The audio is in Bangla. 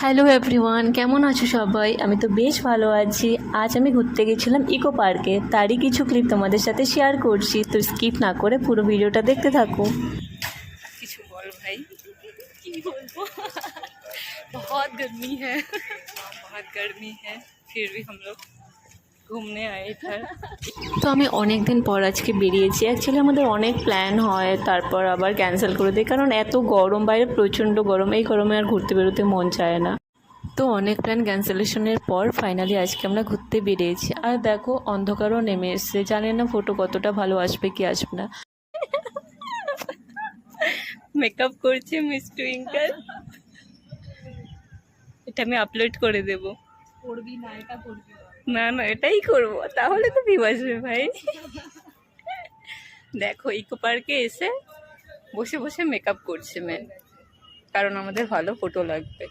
হ্যালো এভরিওয়ান, কেমন আছো সবাই? আমি তো বেশ ভালো আছি। আজ আমি ঘুরতে গেছিলাম ইকো পার্কে, তারই কিছু ক্লিপ তোমাদের সাথে শেয়ার করছি। তো স্কিপ না করে পুরো ভিডিওটা দেখতে থাকো। কিছু বল ভাই। কি বলবো? बहुत गर्मी है, बहुत गर्मी है, फिर भी हम लोग ঘুমনে আয় इधर। তো আমি অনেক দিন পর আজকে বেরিয়েছি। অ্যাকচুয়ালি আমাদের অনেক প্ল্যান হয়, তারপর আবার ক্যান্সেল করে দিই, কারণ এত গরম, বাইরে প্রচণ্ড গরম। এই গরমে আর ঘুরতে বেরোতে মন চায় না। তো অনেক প্ল্যান ক্যান্সেলেশনের পর ফাইনালি আজকে আমরা ঘুরতে বেরিয়েছি। আর দেখো, অন্ধকারও নেমে এসছে। জানি না ফটো কতটা ভালো আসবে কি আসবে না। মেকআপ করছে মিস টুইঙ্কল, এটা আমি আপলোড করে দেব। করবি না, এটা করবি না না, এটাই করবো, তাহলে তো ভিউ আসবে ভাই। দেখো, ইকো পার্কে এসে বসে বসে মেকআপ করছে মেন, কারণ আমাদের ভালো ফটো লাগবে।